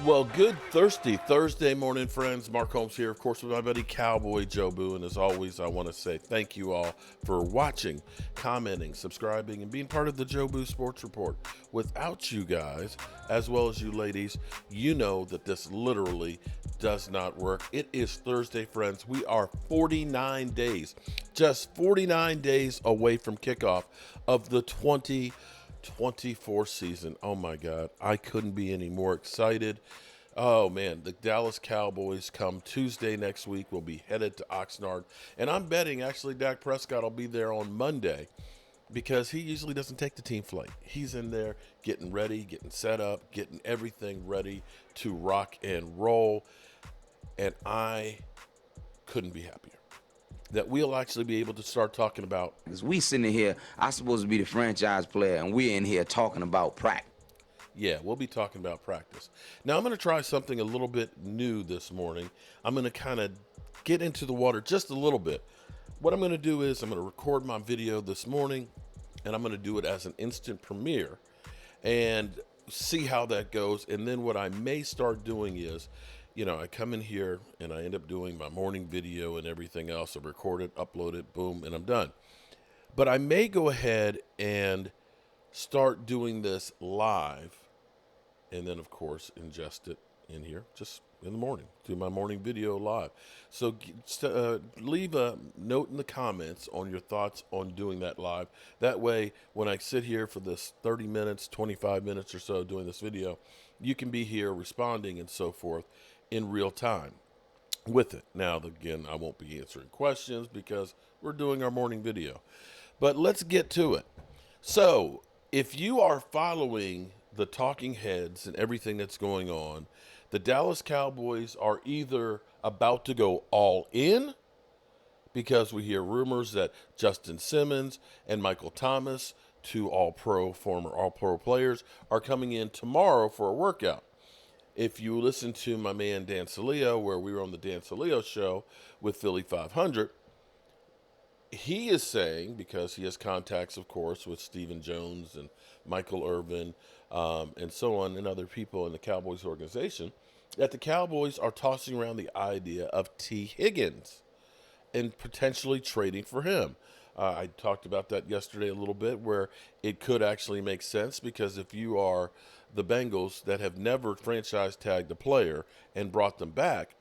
Well, good thirsty Thursday morning, friends. Mark Holmes here, of course, with my buddy Cowboy Joe Boo. And as always, I want to say thank you all for watching, commenting, subscribing, and being part of the Joe Boo Sports Report. Without you guys, as well as you ladies, you know that this literally does not work. It is Thursday, friends. We are 49 days, just 49 days away from kickoff of the 2024 season. Oh my God, I couldn't be any more excited. Oh man, the Dallas Cowboys come Tuesday next week. Will be headed to Oxnard, and I'm betting actually Dak Prescott will be there on Monday because he usually doesn't take the team flight. He's in there getting ready, getting set up, getting everything ready to rock and roll, and I couldn't be happier that we'll actually be able to start talking about. Because we sitting here, I'm supposed to be the franchise player, and we're in here talking about practice. Yeah, we'll be talking about practice. Now, I'm going to try something a little bit new this morning. I'm going to kind of get into the water just a little bit. What I'm going to do is I'm going to record my video this morning, and I'm going to do it as an instant premiere and see how that goes. And then what I may start doing is, I come in here and I end up doing my morning video and everything else. I record it, upload it, boom, and I'm done. But I may go ahead and start doing this live and then, of course, ingest it in here just in the morning, do my morning video live. So leave a note in the comments on your thoughts on doing that live. That way, when I sit here for this 30 minutes, 25 minutes or so doing this video, you can be here responding and so forth in real time with it. Now, again, I won't be answering questions because we're doing our morning video. But let's get to it. So, if you are following the talking heads and everything that's going on, the Dallas Cowboys are either about to go all in because we hear rumors that Justin Simmons and Michael Thomas, two former all-pro players, are coming in tomorrow for a workout. If you listen to my man Dan Saleo, where we were on the Dan Saleo show with Philly 500, he is saying, because he has contacts, of course, with Stephen Jones and Michael Irvin and so on and other people in the Cowboys organization, that the Cowboys are tossing around the idea of T. Higgins and potentially trading for him. I talked about that yesterday a little bit, where it could actually make sense because if you are the Bengals that have never franchise tagged a player and brought them back,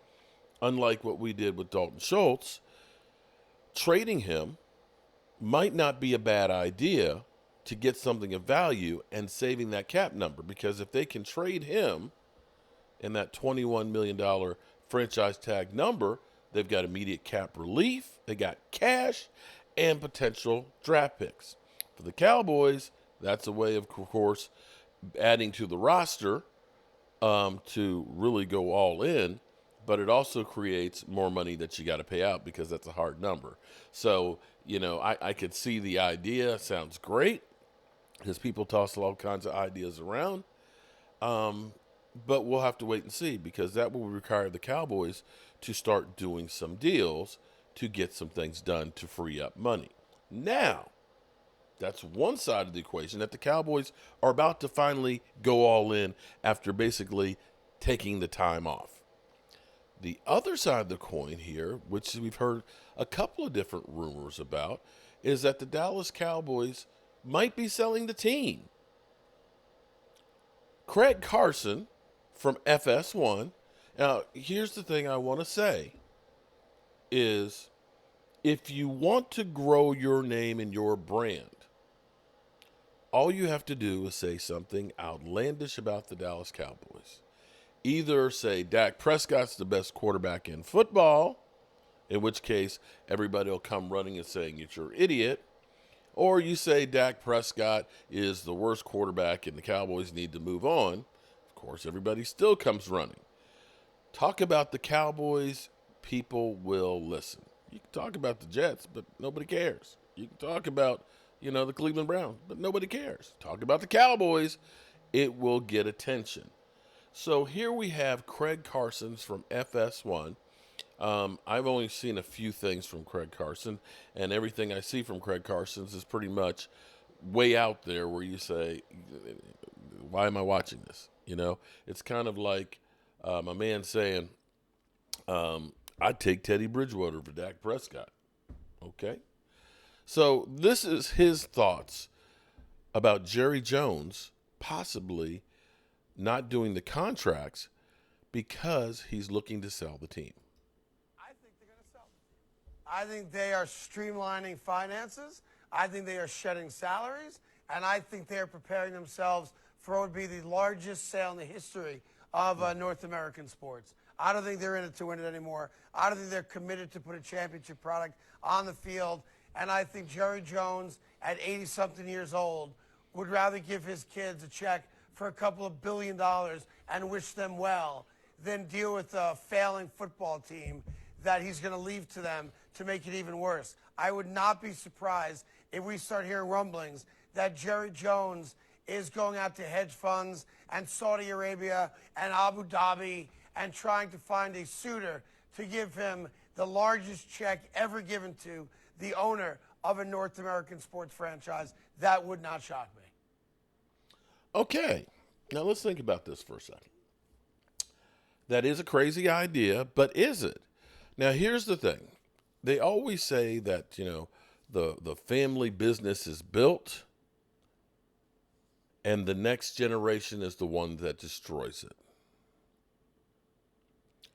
unlike what we did with Dalton Schultz, trading him might not be a bad idea to get something of value and saving that cap number, because if they can trade him in that $21 million franchise tag number, they've got immediate cap relief, they got cash, and potential draft picks. For the Cowboys, that's a way, of course, adding to the roster to really go all in, but it also creates more money that you got to pay out because that's a hard number. So, I could see the idea. Sounds great because people toss all kinds of ideas around. But we'll have to wait and see, because that will require the Cowboys to start doing some deals to get some things done to free up money. Now, that's one side of the equation, that the Cowboys are about to finally go all in after basically taking the time off. The other side of the coin here, which we've heard a couple of different rumors about, is that the Dallas Cowboys might be selling the team. Craig Carson from FS1. Now, here's the thing I want to say is, if you want to grow your name and your brand, all you have to do is say something outlandish about the Dallas Cowboys. Either say Dak Prescott's the best quarterback in football, in which case everybody will come running and saying you're an idiot, or you say Dak Prescott is the worst quarterback and the Cowboys need to move on. Of course, everybody still comes running. Talk about the Cowboys, people will listen. You can talk about the Jets, but nobody cares. You can talk about, the Cleveland Browns, but nobody cares. Talk about the Cowboys, it will get attention. So here we have Craig Carson from FS1. I've only seen a few things from Craig Carson, and everything I see from Craig Carson's is pretty much way out there where you say, why am I watching this? It's kind of like My man saying, I'd take Teddy Bridgewater for Dak Prescott. Okay. So this is his thoughts about Jerry Jones possibly not doing the contracts because he's looking to sell the team. I think they're going to sell the team. I think they are streamlining finances. I think they are shedding salaries. And I think they are preparing themselves for what would be the largest sale in the history of North American sports. I don't think they're in it to win it anymore. I don't think they're committed to put a championship product on the field. And I think Jerry Jones, at 80-something years old, would rather give his kids a check for a couple of $1 billion and wish them well than deal with a failing football team that he's going to leave to them to make it even worse. I would not be surprised if we start hearing rumblings that Jerry Jones is going out to hedge funds and Saudi Arabia and Abu Dhabi and trying to find a suitor to give him the largest check ever given to the owner of a North American sports franchise. That would not shock me. Okay. Now let's think about this for a second. That is a crazy idea, but is it? Now here's the thing. They always say that, the family business is built and the next generation is the one that destroys it.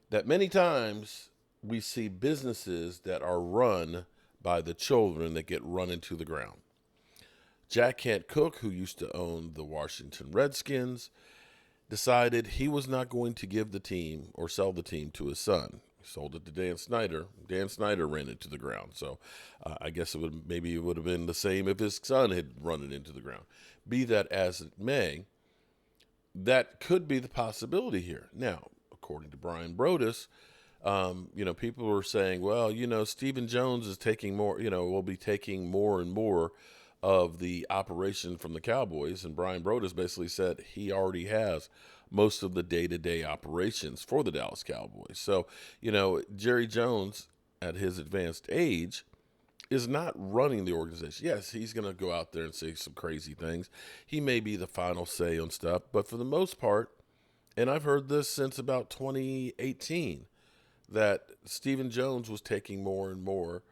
That many times we see businesses that are run by the children that get run into the ground. Jack Kent Cooke, who used to own the Washington Redskins, decided he was not going to give the team or sell the team to his son. He sold it to Dan Snyder. Dan Snyder ran it to the ground. So I guess it would have been the same if his son had run it into the ground. Be that as it may, that could be the possibility here. Now, according to Brian Broaddus, people were saying, well, Stephen Jones is taking more, will be taking more and more of the operation from the Cowboys. And Brian Broaddus basically said he already has most of the day-to-day operations for the Dallas Cowboys. So, Jerry Jones, at his advanced age, is not running the organization. Yes, he's going to go out there and say some crazy things. He may be the final say on stuff, but for the most part, and I've heard this since about 2018, that Stephen Jones was taking more and more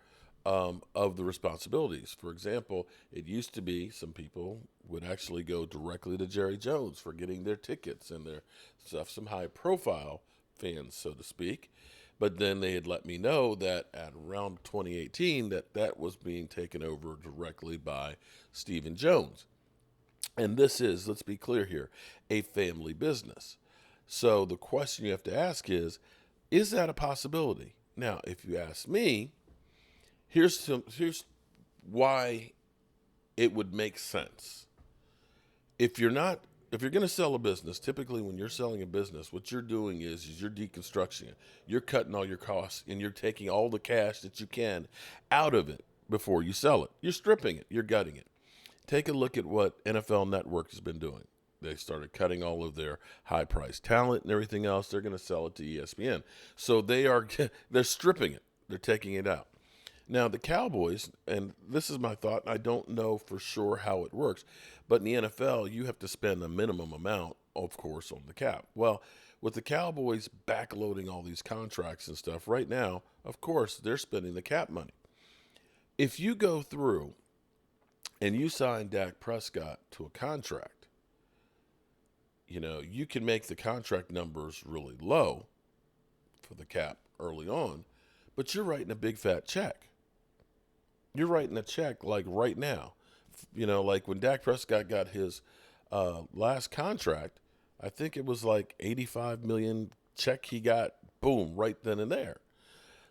of the responsibilities. For example, it used to be some people would actually go directly to Jerry Jones for getting their tickets and their stuff, some high-profile fans, so to speak. But then they had let me know that at around 2018 that was being taken over directly by Stephen Jones. And this is, let's be clear here, a family business. So the question you have to ask is that a possibility? Now, if you ask me, here's why it would make sense. If you're going to sell a business, typically when you're selling a business, what you're doing is you're deconstructing it. You're cutting all your costs and you're taking all the cash that you can out of it before you sell it. You're stripping it. You're gutting it. Take a look at what NFL Network has been doing. They started cutting all of their high-priced talent and everything else. They're going to sell it to ESPN. So they're stripping it. They're taking it out. Now, the Cowboys, and this is my thought, I don't know for sure how it works, but in the NFL, you have to spend a minimum amount, of course, on the cap. Well, with the Cowboys backloading all these contracts and stuff, right now, of course, they're spending the cap money. If you go through and you sign Dak Prescott to a contract, you can make the contract numbers really low for the cap early on, but you're writing a big fat check. You're writing a check like right now. Like when Dak Prescott got his last contract, I think it was like $85 million check he got, boom, right then and there.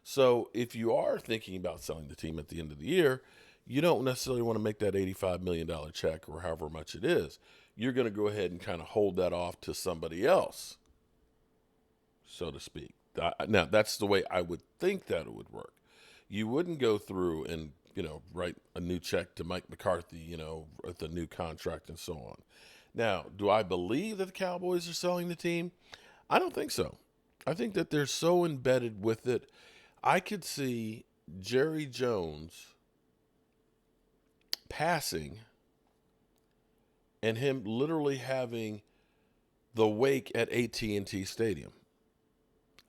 So if you are thinking about selling the team at the end of the year, you don't necessarily want to make that $85 million check or however much it is. You're going to go ahead and kind of hold that off to somebody else, so to speak. Now, that's the way I would think that it would work. You wouldn't go through and, write a new check to Mike McCarthy, with a new contract and so on. Now, do I believe that the Cowboys are selling the team? I don't think so. I think that they're so embedded with it. I could see Jerry Jones passing and him literally having the wake at AT&T Stadium.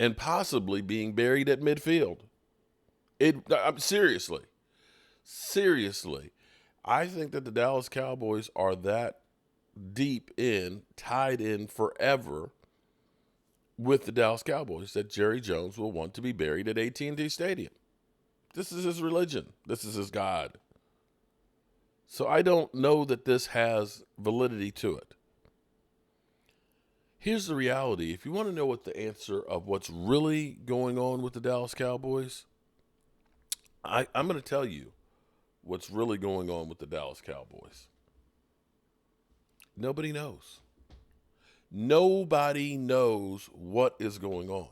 and possibly being buried at midfield. Seriously, I think that the Dallas Cowboys are that tied in forever with the Dallas Cowboys that Jerry Jones will want to be buried at AT&T Stadium. This is his religion. This is his God. So I don't know that this has validity to it. Here's the reality. If you want to know what the answer of what's really going on with the Dallas Cowboys, I'm going to tell you what's really going on with the Dallas Cowboys. Nobody knows. Nobody knows what is going on.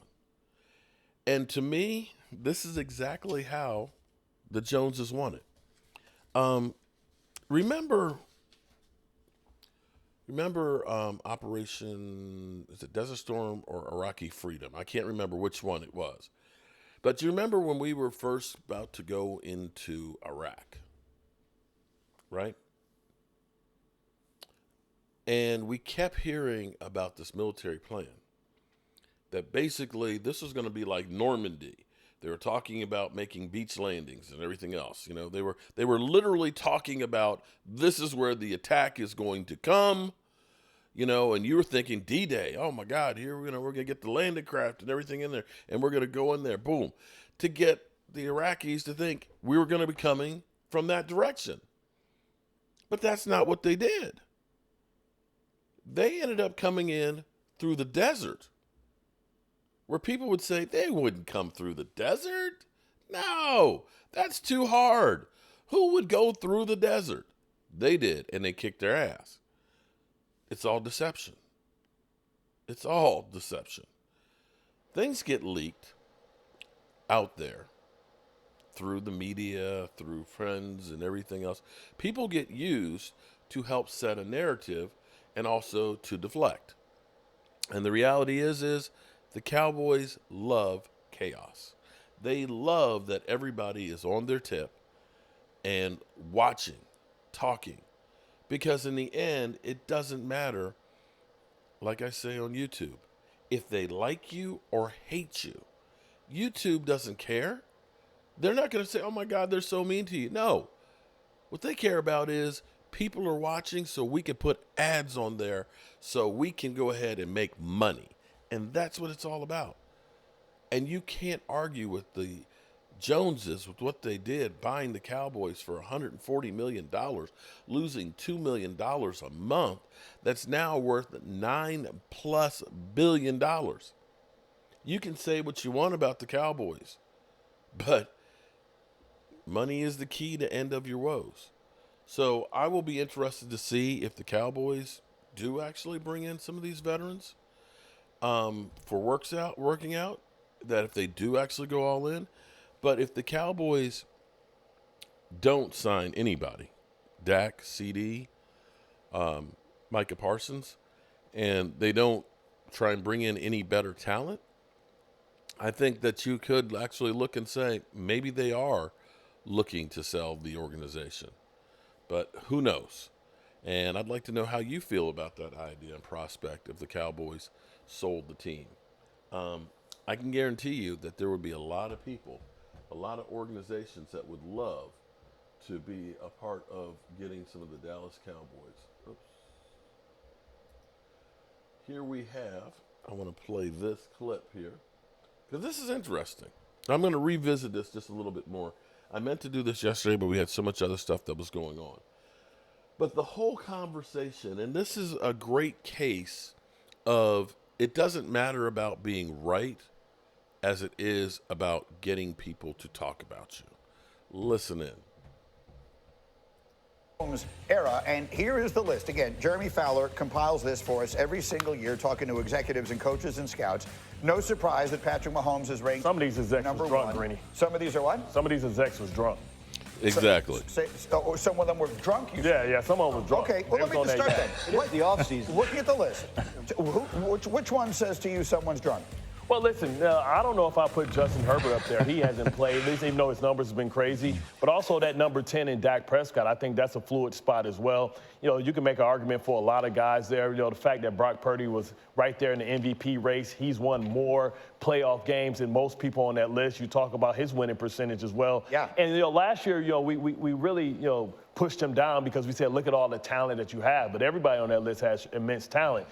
And to me, this is exactly how the Joneses want it. Remember Operation, is it Desert Storm or Iraqi Freedom? I can't remember which one it was. But you remember when we were first about to go into Iraq, right? And we kept hearing about this military plan that basically this was going to be like Normandy. They were talking about making beach landings and everything else. You know, they were literally talking about this is where the attack is going to come. You know, and you were thinking D-Day. Oh my God, here we're gonna get the landing craft and everything in there, and we're gonna go in there, boom, to get the Iraqis to think we were gonna be coming from that direction. But that's not what they did. They ended up coming in through the desert, where people would say they wouldn't come through the desert. No, that's too hard. Who would go through the desert? They did, and they kicked their ass. It's all deception. It's all deception. Things get leaked out there through the media, through friends and everything else. People get used to help set a narrative and also to deflect. And the reality is the Cowboys love chaos. They love that everybody is on their tip and watching, talking. Because in the end, it doesn't matter, like I say on YouTube, if they like you or hate you. YouTube doesn't care. They're not going to say, oh my God, they're so mean to you. No. What they care about is people are watching so we can put ads on there so we can go ahead and make money. And that's what it's all about. And you can't argue with the Joneses with what they did, buying the Cowboys for $140 million, losing $2 million a month. That's now worth $9+ billion. You can say what you want about the Cowboys, but money is the key to end of your woes. So I will be interested to see if the Cowboys do actually bring in some of these veterans for working out, that if they do actually go all in. But if the Cowboys don't sign anybody, Dak, CD, Micah Parsons, and they don't try and bring in any better talent, I think that you could actually look and say maybe they are looking to sell the organization. But who knows? And I'd like to know how you feel about that idea and prospect if the Cowboys sold the team. I can guarantee you that there would be a lot of people, a lot of organizations that would love to be a part of getting some of the Dallas Cowboys. Oops. Here we have, I want to play this clip here, because this is interesting. I'm going to revisit this just a little bit more. I meant to do this yesterday, but we had so much other stuff that was going on. But the whole conversation, and this is a great case of it doesn't matter about being right as it is about getting people to talk about you. Listen in. Holmes era, and here is the list. Again, Jeremy Fowler compiles this for us every single year, talking to executives and coaches and scouts. No surprise that Patrick Mahomes is ranked. Some of these execs number was drunk, one. Greeny. Some of these are what? Some of these execs was drunk. Exactly. Some of them were drunk. You said? Yeah, some of them was drunk. Okay, well, let me just start then. It is the offseason. Looking at the list, which one says to you someone's drunk? Well, listen, I don't know if I put Justin Herbert up there. He hasn't played, at least even though his numbers have been crazy. But also that number 10 in Dak Prescott, I think that's a fluid spot as well. You know, you can make an argument for a lot of guys there. You know, the fact that Brock Purdy was right there in the MVP race, he's won more playoff games than most people on that list. You talk about his winning percentage as well. Yeah. And, you know, last year, you know, we really, you know, pushed him down because we said, look at all the talent that you have. But everybody on that list has immense talent.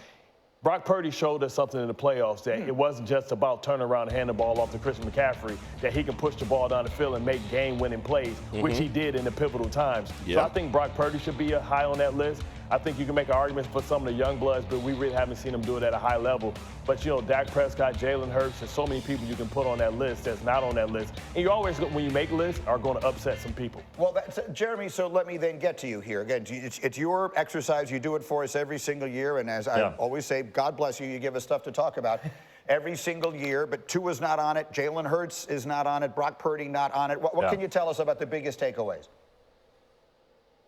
Brock Purdy showed us something in the playoffs that it wasn't just about turning around and handing the ball off to Christian McCaffrey, that he can push the ball down the field and make game-winning plays, which he did in the pivotal times. So I think Brock Purdy should be high on that list. I think you can make an argument for some of the young bloods, but we really haven't seen them do it at a high level. But, you know, Dak Prescott, Jalen Hurts, there's so many people you can put on that list that's not on that list. And you always, when you make lists, are going to upset some people. Well, that's, Jeremy, so let me then get to you here. Again, it's your exercise. You do it for us every single year. And as I always say, God bless you. You give us stuff to talk about every single year. But Tua's not on it. Jalen Hurts is not on it. Brock Purdy not on it. What can you tell us about the biggest takeaways?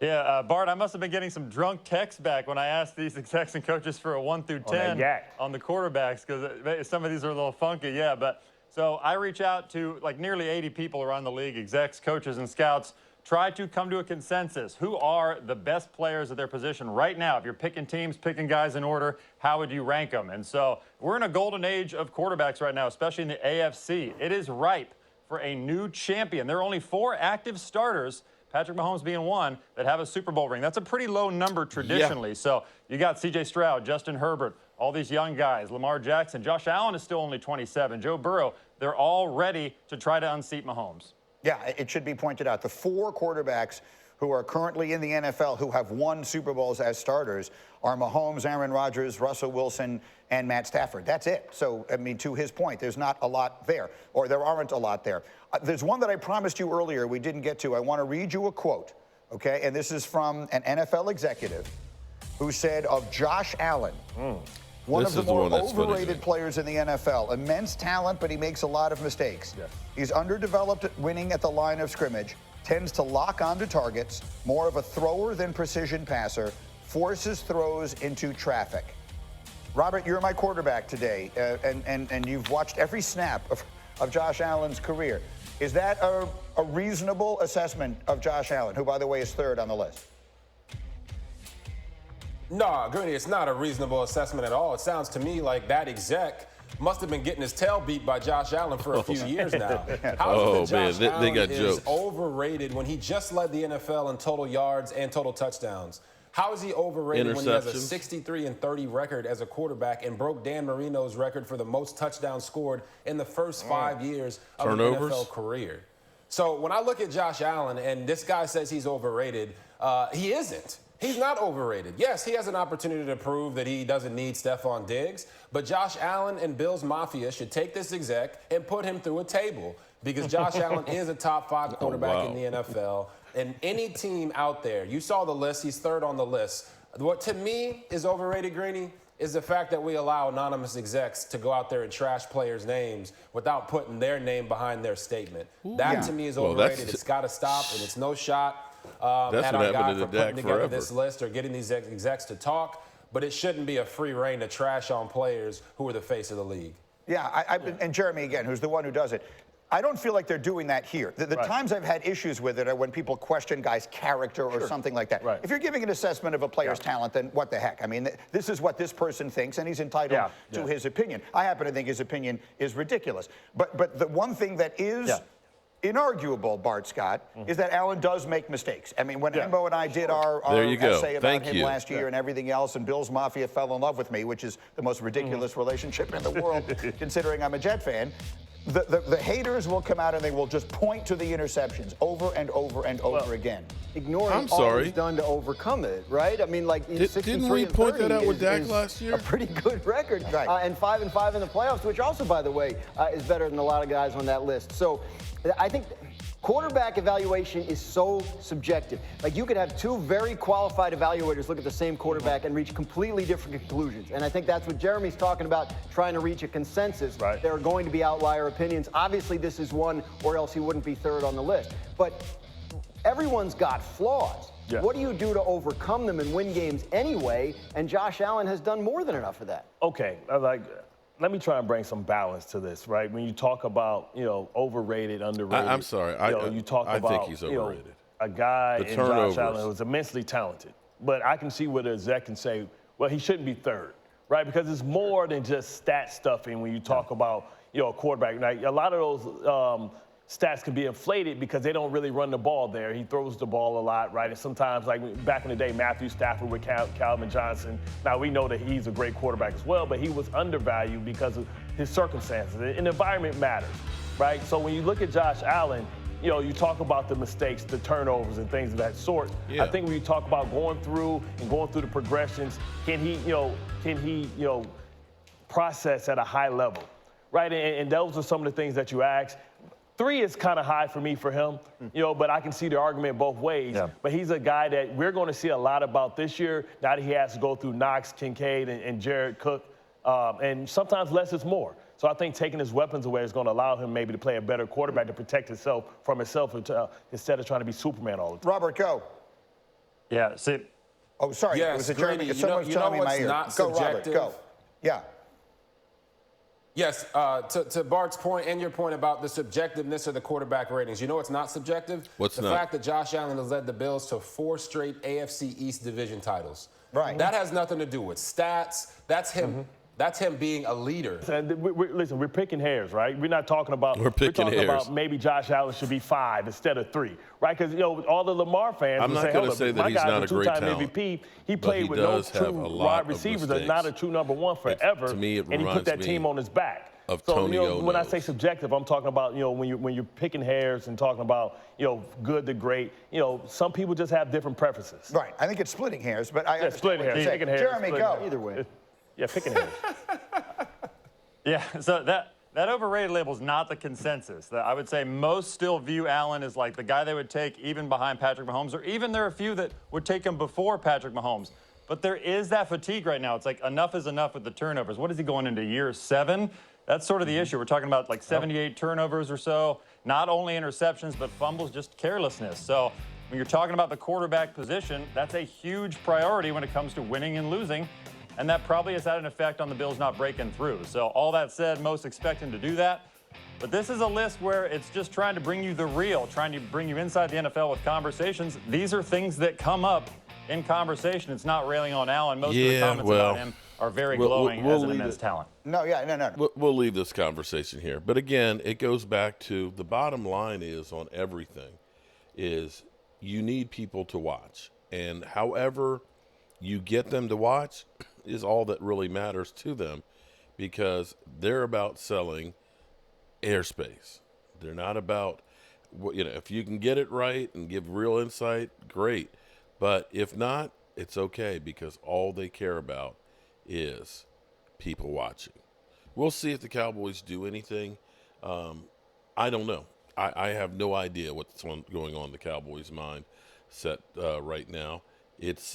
Yeah, Bart, I must have been getting some drunk texts back when I asked these execs and coaches for a 1 through 10 on the quarterbacks, because some of these are a little funky. Yeah, but so I reach out to like nearly 80 people around the league, execs, coaches, and scouts, try to come to a consensus. Who are the best players at their position right now? If you're picking teams, picking guys in order, how would you rank them? And so we're in a golden age of quarterbacks right now, especially in the AFC. It is ripe for a new champion. There are only 4 active starters, Patrick Mahomes being one, that have a Super Bowl ring. That's a pretty low number traditionally. So you got C.J. Stroud, Justin Herbert, all these young guys, Lamar Jackson. Josh Allen is still only 27. Joe Burrow, they're all ready to try to unseat Mahomes. Yeah, it should be pointed out. The 4 quarterbacks who are currently in the NFL who have won Super Bowls as starters are Mahomes, Aaron Rodgers, Russell Wilson, and Matt Stafford. That's it. So, I mean, to his point, there's not a lot there, or there aren't a lot there. There's one that I promised you earlier we didn't get to. I want to read you a quote, okay? And this is from an NFL executive who said of Josh Allen, one of the more overrated players in the NFL. Immense talent, but he makes a lot of mistakes. Yeah. He's underdeveloped at winning at the line of scrimmage, tends to lock onto targets, more of a thrower than precision passer, forces throws into traffic. Robert, you're my quarterback today, and you've watched every snap of Josh Allen's career. Is that a reasonable assessment of Josh Allen, who, by the way, is 3rd on the list? No, Greeny, it's not a reasonable assessment at all. It sounds to me like that exec must have been getting his tail beat by Josh Allen for a few years now. How is it that Josh Allen is overrated when he just led the NFL in total yards and total touchdowns? How is he overrated when he has a 63-30 record as a quarterback and broke Dan Marino's record for the most touchdowns scored in the first 5 years of his NFL career? So when I look at Josh Allen and this guy says he's overrated, he isn't. He's not overrated. Yes, he has an opportunity to prove that he doesn't need Stephon Diggs, but Josh Allen and Bills Mafia should take this exec and put him through a table because Josh Allen is a top 5 quarterback in the NFL. And any team out there, you saw the list, he's 3rd on the list. What to me is overrated, Greeny, is the fact that we allow anonymous execs to go out there and trash players' names without putting their name behind their statement. That to me is overrated. It's got to stop, and it's no shot at our guy for putting together this list or getting these execs to talk. But it shouldn't be a free reign to trash on players who are the face of the league. Yeah, and Jeremy, again, who's the one who does it, I don't feel like they're doing that here. The times I've had issues with it are when people question guys' character or something like that. If you're giving an assessment of a player's talent, then what the heck? I mean, this is what this person thinks, and he's entitled to his opinion. I happen to think his opinion is ridiculous. But the one thing that is inarguable, Bart Scott, is that Allen does make mistakes. I mean, when Embo and I did our essay about him last year and everything else, and Bills Mafia fell in love with me, which is the most ridiculous relationship in the world, considering I'm a Jet fan, the haters will come out and they will just point to the interceptions over and over and over again. Ignoring all he's done to overcome it, right? I mean, like, didn't we point that out with Dak last year? A pretty good record. And 5-5 in the playoffs, which also, by the way, is better than a lot of guys on that list. So I think quarterback evaluation is so subjective. Like, you could have 2 very qualified evaluators look at the same quarterback and reach completely different conclusions. And I think that's what Jeremy's talking about, trying to reach a consensus. There are going to be outlier opinions. Obviously, this is one, or else he wouldn't be 3rd on the list. But everyone's got flaws. What do you do to overcome them and win games anyway? And Josh Allen has done more than enough of that. Okay, let me try and bring some balance to this, right? When you talk about, overrated, underrated. I'm sorry. You talk I about, think he's overrated. A guy The in Josh turnovers. Allen who's immensely talented. But I can see where the exec can say, well, he shouldn't be third, right? Because it's more than just stat stuffing when you talk about, a quarterback. Now, a lot of those stats can be inflated because they don't really run the ball there. He throws the ball a lot, right? And sometimes, like back in the day, Matthew Stafford with Calvin Johnson. Now, we know that he's a great quarterback as well, but he was undervalued because of his circumstances. And environment matters, right? So when you look at Josh Allen, you talk about the mistakes, the turnovers, and things of that sort. Yeah. I think when you talk about going through the progressions, can he process at a high level, right? And those are some of the things that you ask. 3 is kind of high for me for him, but I can see the argument both ways. Yeah. But he's a guy that we're going to see a lot about this year, now that he has to go through Knox, Kincaid, and Jared Cook. And sometimes less is more. So I think taking his weapons away is going to allow him maybe to play a better quarterback to protect himself from himself instead of trying to be Superman all the time. Robert, go. Yeah, see. Oh, sorry. Yes, it was a Grady, Jeremy. Someone's telling me in my ear. not Go, Robert, subjective? go. Yeah. Yes, to Bart's point and your point about the subjectiveness of the quarterback ratings, it's not subjective? What's the not? fact that Josh Allen has led the Bills to 4 straight AFC East division titles. Right. That has nothing to do with stats. That's him. Mm-hmm. That's him being a leader. And listen, we're picking hairs, right? We're not talking about. We're talking about maybe Josh Allen should be 5 instead of 3, right? Because all the Lamar fans. I'm not going to say that he's not a great talent. MVP. He played with no true wide receivers, and not a true number 1 forever. To me, it and he put that reminds team me on his back. Of so Tony when I say Onos. subjective, I'm talking about when you're picking hairs and talking about good to great. Some people just have different preferences. Right. I think it's splitting hairs, but I splitting hairs. Picking hairs. Jeremy, go. Either way. Yeah, picking hairs. Yeah, so that overrated label is not the consensus. I would say most still view Allen as like the guy they would take even behind Patrick Mahomes, or even there are a few that would take him before Patrick Mahomes. But there is that fatigue right now. It's like enough is enough with the turnovers. What is he going into year 7? That's sort of the issue. We're talking about like 78 turnovers or so, not only interceptions, but fumbles, just carelessness. So when you're talking about the quarterback position, that's a huge priority when it comes to winning and losing. And that probably has had an effect on the Bills not breaking through. So all that said, most expect him to do that. But this is a list where it's just trying to bring you the real, trying to bring you inside the NFL with conversations. These are things that come up in conversation. It's not railing on Allen. Most of the comments about him are very glowing as an immense talent. No. We'll leave this conversation here. But again, it goes back to the bottom line is on everything is you need people to watch. And however you get them to watch is all that really matters to them, because they're about selling airspace. They're not about, if you can get it right and give real insight, great. But if not, it's okay, because all they care about is people watching. We'll see if the Cowboys do anything. I don't know. I have no idea what's going on in the Cowboys' mind set right now. It's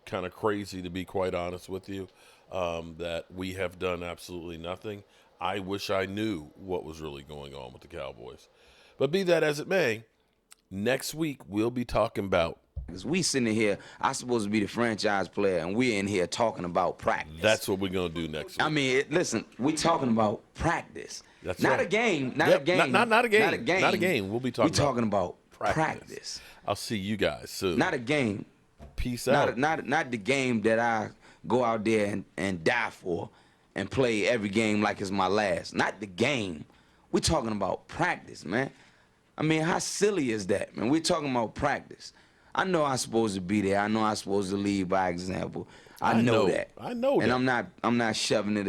kind of crazy, to be quite honest with you, that we have done absolutely nothing. I wish I knew what was really going on with the Cowboys. But be that as it may, next week we'll be talking about. Because we sitting here, I'm supposed to be the franchise player, and we're in here talking about practice. That's what we're going to do next week. I mean, listen, we're talking about practice. That's not right. a game. Not Yep, a game. Not a game. Not a game. Not a game. We'll be talking about practice. I'll see you guys soon. Not a game. Peace out. Not the game that I go out there and die for and play every game like it's my last. Not the game. We're talking about practice, man. I mean, how silly is that, man? We're talking about practice. I know I'm supposed to be there. I know I'm supposed to lead by example. I know that. I know that. And I'm not shoving it